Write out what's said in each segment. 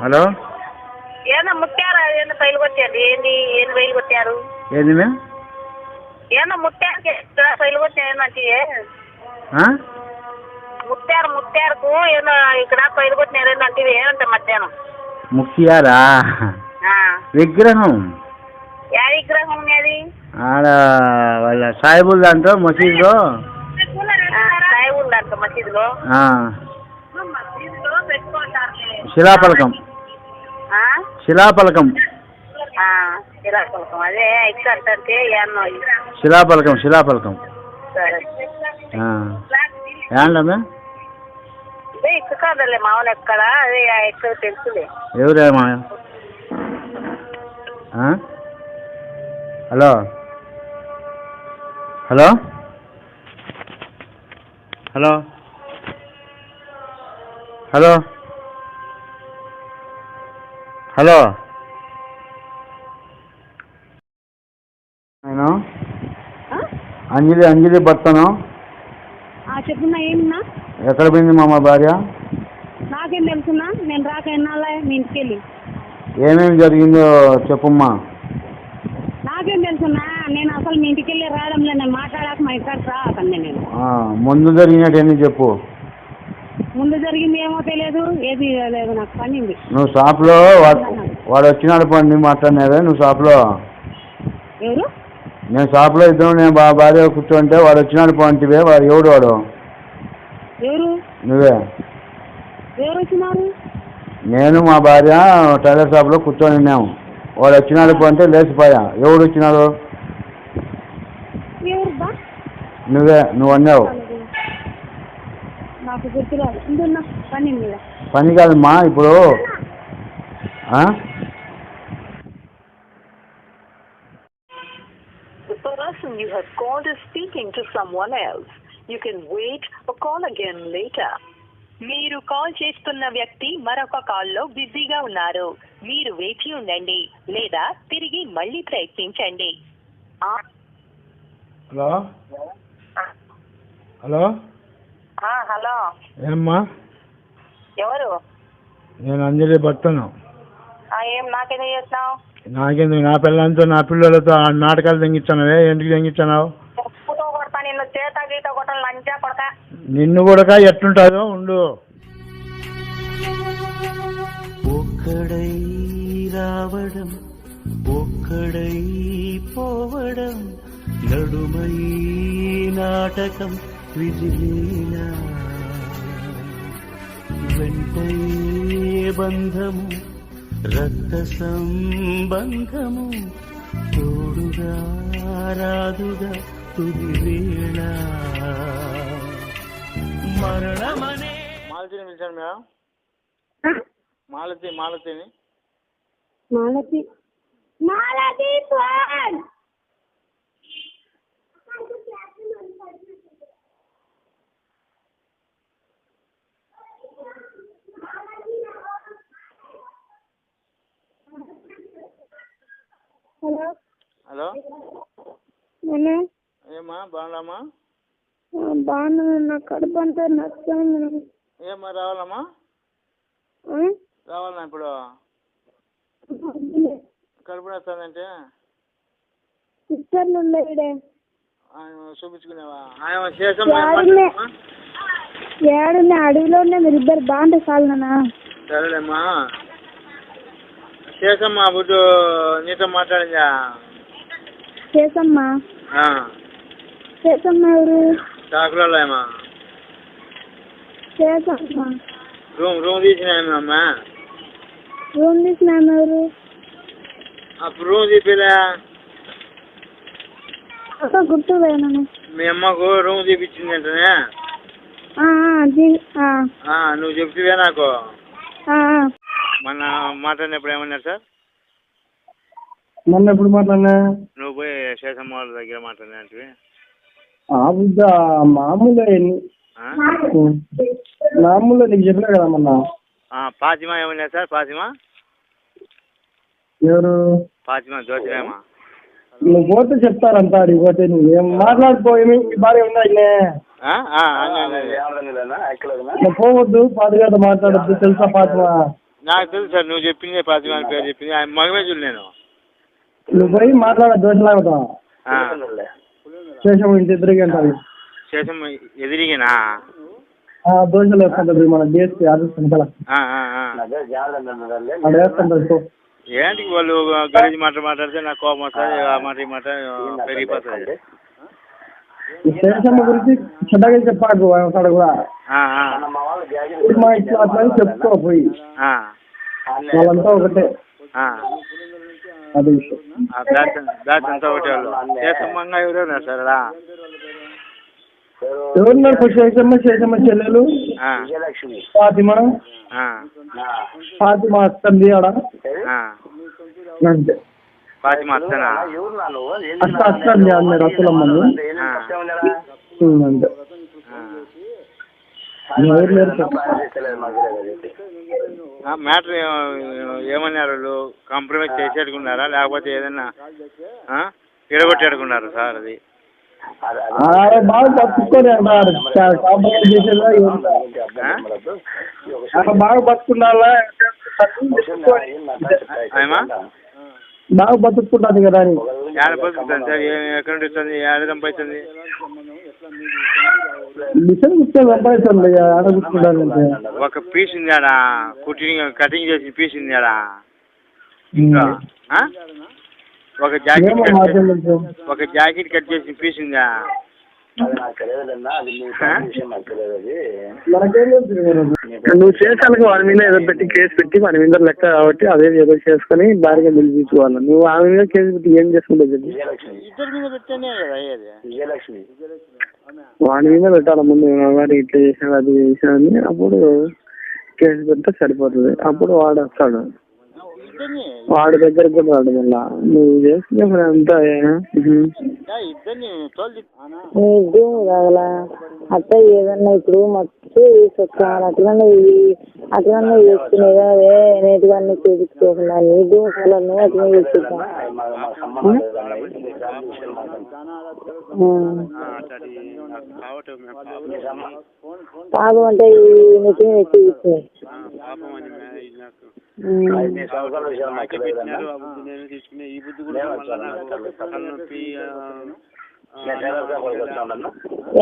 Hello ఏమన్నా ముట్టారా? ఏమన్నా పైలు కొట్టారు? ఏంది పైలు కొట్టారు? ఏంది మే ఏమన్నా ముట్టారు పైలు కొట్టారంటే ముట్టారుకు ఏమన్నా ఇక్కడ పైలు కొట్టినారంటే ఏమంట మధ్యాహ్నం ముఖ్యారా విగ్రహం ఏ విగ్రహం అది? ఆడ వాళ్ళ సాయిబుల్ దాంట్లో మసీదులో సాయిబుల్ దాంట్లో మసీదులో శిలాఫలకం శిలాఫలకం శిలాఫలకం అదే ఎక్స్ అంటే శిలాఫలకం శిలాఫలకం సరే ఏంటమ్మా అదే ఇసు కాదలే మామూలు ఎక్కడ అదే ఎక్కడ తెలుసులే. ఎవరేమా? Hello hello hello hello hello నేను అంజలి భర్తను. చెప్పున్నా ఏమన్నా? ఎక్కడ పోయింది మా భార్య? నాకేం తెలుసున్నా, నేను రాక ఎన్నాళ్ళ మీ ఇంటికి వెళ్ళి. ఏమేమి జరిగిందో చెప్పమ్మా. నాకేం తెలుసున్నా, నేను అసలు మీ ఇంటికి వెళ్ళి రావడంలో నేను మాట్లాడాక మా ఇంటికి రాకండి. నేను ముందు జరిగినట్టు చెప్పు. ముందు జరిగింది ఏమో తెలియదు, ఏది లేదు, నాకు పని ఉంది. నువ్వు షాప్లో వాడు వచ్చినాడు పండి మాట్లాడినావే నువ్వు షాప్లో? ఎవరు? నేను షాప్లో ఇద్దరు నేను భార్య కూర్చోంటే వాడు వచ్చినాడు పంటివే. వాడు ఎవడు? వాడు ఎవరు? నువ్వే. ఎవరు వచ్చినారు? నేను మా భార్య టైలర్ షాప్లో కూర్చొని ఉన్నాము. వాడు వచ్చినాడు అంటే లేచిపోయా. ఎవడు వచ్చినాడు? నువ్వే. నువ్వు అన్నావు. నాకు గుర్తురాదు. పని మీద. పని కాదమ్మా ఇప్పుడు. The person you have called is speaking to someone else. You can wait or call again later. మీరు కాల్ చేస్తున్న వ్యక్తి మరొక కాల్లో బిజీగా ఉన్నారు. మీరు వేచి ఉండండి లేదా తిరిగి మళ్ళీ ప్రయత్నించండి. హలో హలో హలో ఏమ్మా? ఎవరు? నేను అంజలి భర్తను. ఏం నాకేం చేస్తున్నావు? నాకెందుకు? నా పిల్లలతో నా పిల్లలతో నాటకాలు తెంగించానవే. ఎందుకు తెంగించావు? నిన్ను చేత గీత కొట్టాలి లంచా కొడక. నిన్ను కూడా ఎట్లుంటుందో ఉండు. ఒక్కడై రావడం ఒక్కడై పోవడం నడుమై నాటకం విజిలీలా వెంటై బంధము రక్త సంబంధము తోడుగా రాదుగా తుది వేళ మరణమనే. మాలతిని పిలిచాను మేడం. మాలతిని మాలతి హలో హలో ఏమ్మా బాగున్నామా? బాగున్నా. కడుపు అంతా నచ్చాను. ఏమ్మా రావాలమ్మా? రావాలన్నా ఇప్పుడు? కడుపు నచ్చానంటే సిస్టర్లు ఉండేడే చూపించుకునేవా? ఏడున్నా అడవిలో ఉన్నా. మీరు ఇద్దరు బాగుంటే చాలునా? సరేలేమ్మా. చేసమ్మా బుడ్డు నీతో మాట్లాడిందా? చేసమ్మా ఎవరు? చాకులమ్మా. చేసమ్మా రూమ్ తీసినామమ్మా. రూమ్ తీసినా ఎవరు? అప్పుడు రూమ్ తీపిలే అక్క గుర్తుపోయాను. మీ అమ్మకు రూమ్ తీపిచ్చింది అంటనే. నువ్వు చెప్తివే నాకు. మొన్న మాట్లాడినప్పుడు ఏమన్నారు సార్? మొన్న ఎప్పుడు మాట్లాడినా? నువ్వు పోయి శేషమ్మ వాళ్ళ దగ్గర మాట్లాడినవి. మామూలుగా నీకు చెప్పినా కదా మొన్న. ఫాతిమా ఏమన్నా సార్? ఫాతిమా ఎవరు? ఫాతిమా జోసిమా. నువ్వు పోతే చెప్తారంతా. అడిగి పోతే నువ్వేం మాట్లాడిపోయి భార్య ఉన్నాయి. నువ్వు పోవద్దు, పాతగాతో మాట్లాడద్దు తెలుసా ఫాతిమా? నాకు తెలుసు సార్, నువ్వు చెప్పింది ఫాతిమా అని పేరు చెప్పింది, ఆయన మగమేజులు నేను. నువ్వు పోయి మాట్లాడ దోషలాగుతా శేషం ఇంటి ఎదురుగా ఉంటుంది. శేషం ఎదిరిగినా దోషలు వేస్తుంటది మన డిఎస్పీ ఆఫీస్ వెనకాల అక్కడ వేస్తుంటది. ఏంటి వాళ్ళు గలీజ్ మాట్లాడితే నాకు కోపం వస్తుంది, ఆ మాట ఈ మాట పెరిగిపోతుంది. శేషమ్మ గురించి చెడ్డగా చెప్పాడు అక్కడ కూడా అట్లా చెప్పుకో పోయి వాళ్ళంతా ఒకటే అది దాచంతా ఒకటే వాళ్ళు. శేషమ్మంగా ఎవరున్నారు సార్ అలా? ఎవరున్నారు? శేషమ్మ చెల్లెలు ఫాతిమా వస్తుంది ఆడ అంతే. ఫాతిమా వస్తానా? వస్తుంది అన్నారు అసలమ్మని అంతే. మ్యాటర్ ఏమన్నారు వాళ్ళు? కాంప్రమైజ్ చేసేట్టుకున్నారా లేకపోతే ఏదన్నా తిరగొట్టేడుకున్నారు సార్? అది బాగా బతుకుని అన్నారు. కాంప్రమైజ్ చేసేదా బాగా బతుకున్నారా? బాగా బతుకుంటుంది కదా అని. బతుకుతాను సార్. ఎక్కడ నుండి వస్తుంది? ఏడ సంపాదిస్తుంది? మిషన్ ఇస్తే సంపాదిస్తుంది. ఆడ కూర్చుంటానంటే ఒక పీస్ ఉంది ఆడ, కటింగ్ చేసిన పీస్ ఉంది ఆడ. ఇంకా ఒక జాకెట్ కట్ చేసిన పీస్ ఉందా? నువ్వు చేసానికి వాడి మీద ఏదో పెట్టి కేసు పెట్టి వాడి మీద లెక్క కాబట్టి అదే ఏదో చేసుకుని భారీగా పిలిపించుకోవాలి. నువ్వు ఆమె మీద కేసు పెట్టి ఏం చేసుకుంటావు చెప్పి? వాడి మీద పెట్టాలి ముందు, వాడు ఇట్లా చేసాడు అది చేసాడని. అప్పుడు కేసు పెడితే సరిపోతుంది. అప్పుడు వాడు వస్తాడు, వాడి దగ్గర కూడా రాడు. మళ్ళా నువ్వు చేస్తే అంతా అట్ట ఏదన్నా ఇప్పుడు మొత్తం వేసొచ్చాను అట్లనే చేసుకునేదే నేటిగా చేయించుకోకుండా నీకు నువ్వు అట్లనే చేసుకుంటా. పాపం అంటే ఈ నెట్టిన వచ్చి ఇస్తున్నాయి.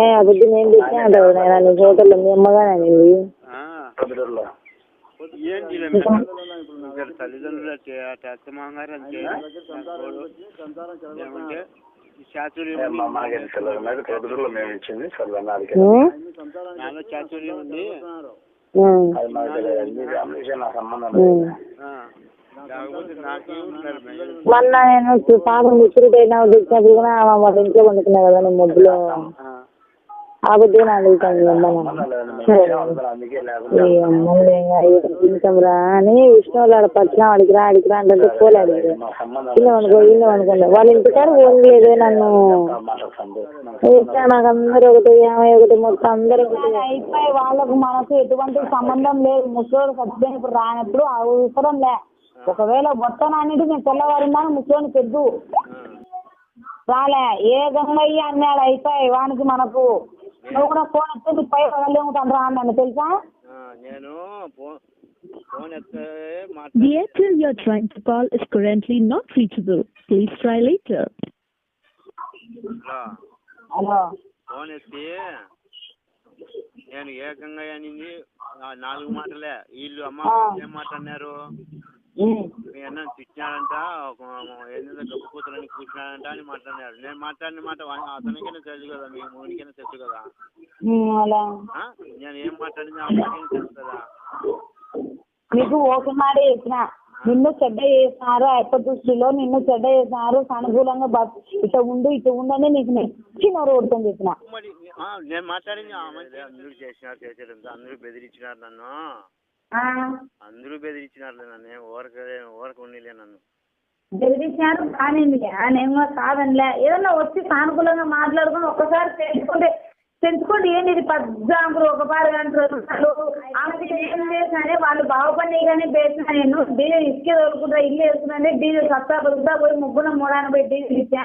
ఆ బుద్ధి నేను తెచ్చినా అంటావు నేను నీ హోటల్లో మీ అమ్మగానే నేను మొన్న నేను పాపం మిస్త్రీట్ అయినా తెచ్చినప్పుడు కూడా వాళ్ళ ఇంట్లో వండుకున్నా కదా నేను ముద్దులో ఆ బుద్ధిగా నాకు అడుగుతాను అమ్మరా అని విష్ణువులు ఆడ పట్టిన అడిగిరా అంటే పోలే అడిగారు. ఇల్లు అనుకోండి వాళ్ళ ఇంటికాడ పోలేదు నన్ను నాకు అందరూ ఒకటి ఒకటి మొత్తం అందరూ అయిపోయి వాళ్ళకు మనకు ఎటువంటి సంబంధం లేదు. ముసలోడు సత్యం ఇప్పుడు రానప్పుడు అవసరం లే. ఒకవేళ మొత్తం అన్నిటి నేను తెల్లవారిందాను ముసలోని పెద్దు రాలే ఏ గంగయ్య అన్నాడు అయిపోయి వానికి మనకు. నువ్వు కూడా ఫోన్ ఎత్తే పై పగలేముతాను రా అన్నాను తెలుసా. The Airtel you're trying to call is currently not reachable. Please try later. Hello phone ఎత్తి నేను ఏకంగా అనింది 4 మాటలే. వీళ్ళు అమ్మ ఏం మాట్లాడినారు? మీ అన్న తిట్టినాడంట, ఏదైనా గొప్ప కూతురని కూర్చున్నాడంట అని మాట్లాడినాడు. నేను మాట్లాడిన మాట అతనికైనా తెలుసు కదా, మీ మూడికైనా తెలుసు కదా. నేను ఏం మాట్లాడింది అమ్మకైనా తెలుసు కదా. నీకు ఓకే మాట చేసిన నిన్ను చెడ్డ చేసినారు అప్ప దృష్టిలో నిన్ను చెడ్డ చేసినారు సానుకూలంగా ఇట్లా ఉండు అని నీకు నచ్చినారు ఓడుకొని చెప్పిన. నేను మాట్లాడింది అందరూ చేశారు అందరూ బెదిరించినారు నన్ను. అందరూ బెదిరించినారు నన్ను. ఓరక ఉండలే నన్ను బెదిరించినారు కానీ నేను కాదనిలే. ఏదన్నా వచ్చి సానుకూలంగా మాట్లాడుకుని ఒక్కసారి తెంచుకోండి. ఏంటి ఇది పద్దాంకులు ఒక పారు గంటలు ఆమెకి ఏం చేసినానే వాళ్ళు బాగుపడి కానీ వేసిన నేను డీజిల్ ఇసుకే తోలుకుంటా ఇల్లు వేసుకున్నానే డీజిల్ సత్తా బతుకుతా పోయి ముగ్గున 3 పోయి డీజిల్ ఇచ్చా.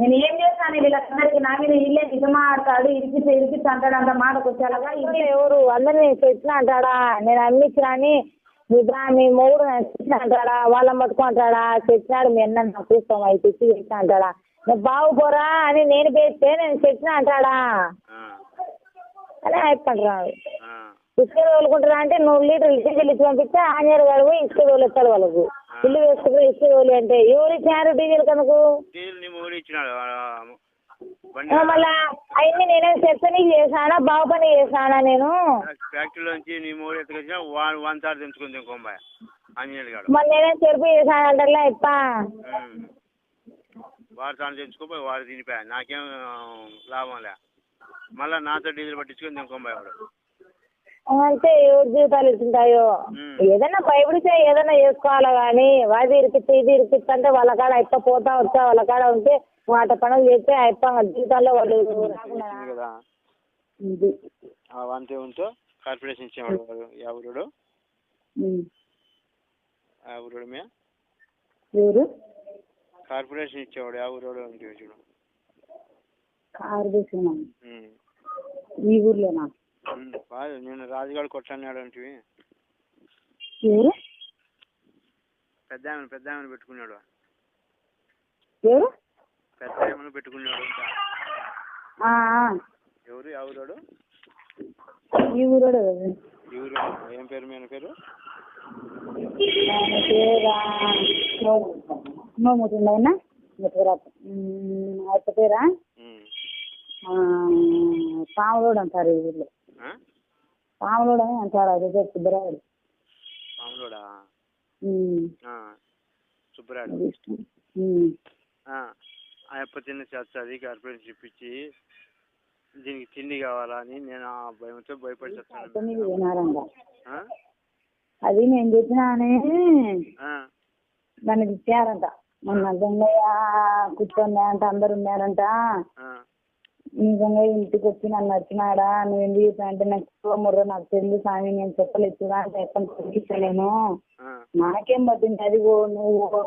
నేను ఏం చేస్తాను వీళ్ళందరికీ నా మీద ఇల్లే నిజమా ఆడతాడు ఇరికి అంటాడు అంత మాటకు వచ్చేలాగా. ఎవరు అందరినీ పెట్టినా అంటాడా నేను అమ్మిచ్చినా అని మీ మొగుడు తెచ్చిన అంటాడా, వాళ్ళని పట్టుకుంటాడా, తెచ్చినాడు మీ అన్న నాకు చూస్తాం అవి తెచ్చి తెచ్చిన అంటాడా, నువ్వు బాగుపోరా అని నేను పేస్తే నేను తెచ్చిన అంటాడా అని అయిపోంటాడు. ఇసుక తోలుకుంటారా అంటే 100 లీటర్లు డీజిల్ ఇచ్చి పంపిస్తే ఆంజనేయుడు గారు పోయి ఇసుక తోలుస్తాడు వాళ్ళకు. ఇల్లు వేసుకుని ఇసుక తోలి అంటే ఎవరు ఇచ్చినారు డీజిల్ కనుక? మళ్ళా అవన్నీ నేనేం చెత్త నీకు చేశానా, బాగు పని చేశానా? నేను మరి నేనేం చెరుపు చేశానంటలే ఇప్ప వాడు తాను తెచ్చుకోపోయి వాడు తినిపోయా, నాకేం లాభం లే. మళ్ళీ నాతో డీజిల్ పట్టించుకొని తినుకోబోయే వాడు. అంటే ఎవరి జీవితాలు ఇస్తుంటాయో. ఏదైనా భయపడితే ఏదైనా చేసుకోవాలా కానీ వాది ఇరికిస్తే ఇది ఇరికిస్తే అంటే వాళ్ళ కాడ అయిపో పోతా వచ్చా వాళ్ళ కాడ ఉంటే వాట పనులు చేస్తే అయిపో జీవితాల్లో వాళ్ళు కదా. అంతే ఉంటో కార్పొరేషన్ ఇచ్చేవాడు వాడు ఎవరు ఎవరు మే ఎవరు కార్పొరేషన్ ఇచ్చేవాడు ఎవరు అంటే చూడు. కార్పొరేషన్ ఈ ఊర్లోనా? నేను రాజుగాడు కొట్టన్నాడు అంటే పెద్ద ఆమెను పెట్టుకున్నాడు. పెద్ద ఆమెను పెట్టుకున్నాడు. ఎవరు ఎవరోడు? ఈ ఊరోడు. ఏం పేరు మీ పేరు? నోముతుండయినా పేరా పాములోడు అంటారు ఈ ఊర్లో. పాములోడు అని అంటారు. అది సుబ్బరాయుడు. పాములోడా? సుబ్బరాయుడు. అప్ప తిన్న చేస్తుంది కార్పొరేషన్ చూపించి దీనికి తిండి కావాలా అని నేను ఆ భయంతో భయపడి చెప్తాను. అది నేను చెప్పినానే దాన్ని తిట్టారంట. మొన్న గంగయ్య కూర్చొని అంట అందరు ఉన్నారంట. నిజంగా ఇంటికి వచ్చి నన్ను నచ్చినాడా, నువ్వు ఎందుకు చెప్పానంటే నాకు ముర్ర నాకు తెలుసు స్వామి, నేను చెప్పలేచ్చుగా చెప్పని పంపించలేను, నాకేం పట్టింది అది నువ్వు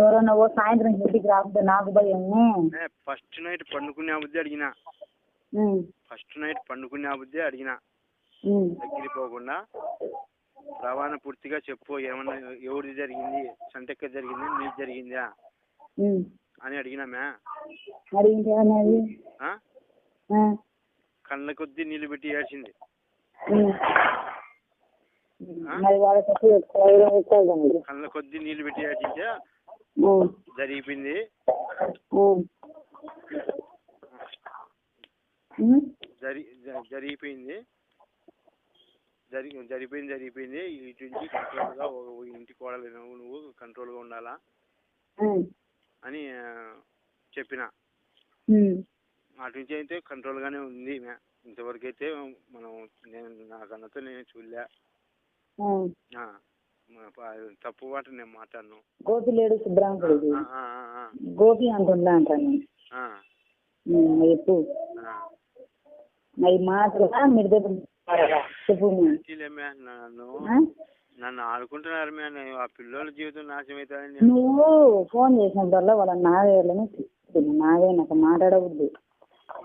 ఎవరన్నా సాయంత్రం ఇంటికి రాకపోతే నాకు భయము. ఫస్ట్ నైట్ పండుకునే బుద్ధి అడిగినా, ఫస్ట్ నైట్ పండుకునే బుద్ధి అడిగినా తగ్గిపోకుండా రవాణా పూర్తిగా చెప్పు, ఏమన్నా ఎవరిది జరిగింది, సంతెక్క జరిగింది, నీకు జరిగిందా అని అడిగినామే. కళ్ళ కొద్దీ నీళ్ళు పెట్టి ఏడ్చింది. కళ్ళ కొద్దీ నీళ్ళు పెట్టి ఏడ్చింటే జరిగిపోయింది. జరిగిపోయింది జరిగిపోయింది ఇటు నుంచి కంట్రోల్గా ఇంటి కోడలు నువ్వు కంట్రోల్గా ఉండాలా అని చెప్పిన. అటు నుంచి అయితే కంట్రోల్గానే ఉంది. ఇంతవరకు అయితే మనం నాకన్నతో నేను చూడలే. తప్పు మాట నేను మాట్లాడను. గోపి లేడు సుబ్రాంకుడు, గోపి అంటున్నా అంటాను ఎప్పుడు అవి మాటలుగా మీరు చెప్పు. నన్ను ఆడుకుంటున్నారు ఆ పిల్లల జీవితం నాశనం అవుతాయని. నువ్వు ఫోన్ చేసినప్పుడల్లా వాళ్ళ నాగేళ్ళని నాగే నాకు మాట్లాడవద్దు.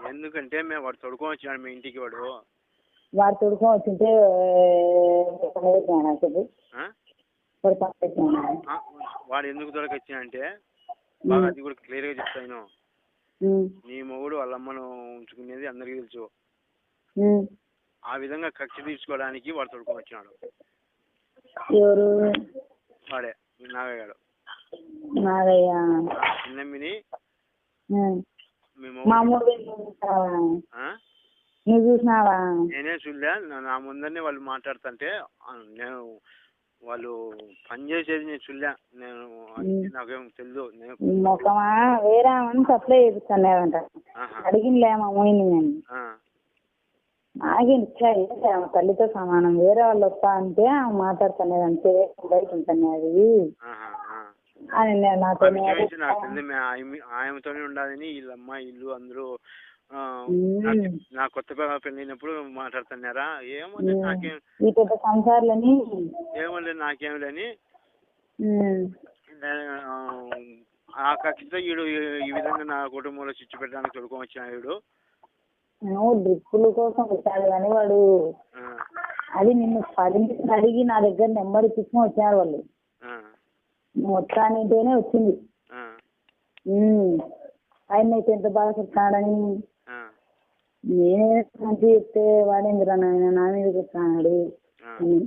ఎందుకంటే మేము వాడు తొడుకొని వచ్చినాడు మీ ఇంటికి. వాడు తొడుకొని వచ్చింటే చెప్పు. వాడు ఎందుకు దొరకొచ్చినా అంటే బాగా అది కూడా క్లియర్ గా చెప్తాను. నీ మొగుడు వాళ్ళ అమ్మను ఉంచుకునేది అందరికి తెలుసు. ఆ విధంగా కక్ష తీర్చుకోవడానికి వాడు తొడుకొని వచ్చినాడు. ఎవరు? వాడే నాగయ్యాడు. నాగయ్య చిన్నమ్మిని నువ్వు చూసినావా? నేనే చూడలే. నా ముందరనే వాళ్ళు మాట్లాడుతుంటే నేను వాళ్ళు పని చేసేది నేను చూడలే. నేను నాకేం తెలుసు. మొక్కమా వేరే సప్లై చేపిస్తానంట అడిగినలే మా మోయిని. నేను నాకేం తల్లితో సమానం. వేరే వాళ్ళు వస్తా అంటే మాట్లాడుతున్నది అంతే, బయట ఉంటుంది అది అని నాతో ఆయనతోనే ఉండాలని వీళ్ళమ్మ ఇల్లు అందరూ నా కొత్త పెళ్ళినప్పుడు మాట్లాడుతున్నారా. ఏమో నాకేం సంసార్లని ఏమోలే నాకేం లేని ఆ కక్షతో వీడు ఈ విధంగా నా కుటుంబంలో చిచ్చు పెట్టడానికి తొడుకొని వచ్చిన వీడు డ్రిప్పుల కోసం వచ్చాడు కానీ వాడు అది నిన్ను పర్మిషన్ అడిగి నా దగ్గర నెంబర్ తీసుకుని వచ్చారు వాళ్ళు. నువ్వు వస్తానంటేనే వచ్చింది. ఆయన అయితే ఎంత బాగా చెప్తాడని నేనే మంచిగా చెప్తే వాడేందిరా నాయన నా మీద చెప్తాడు అని.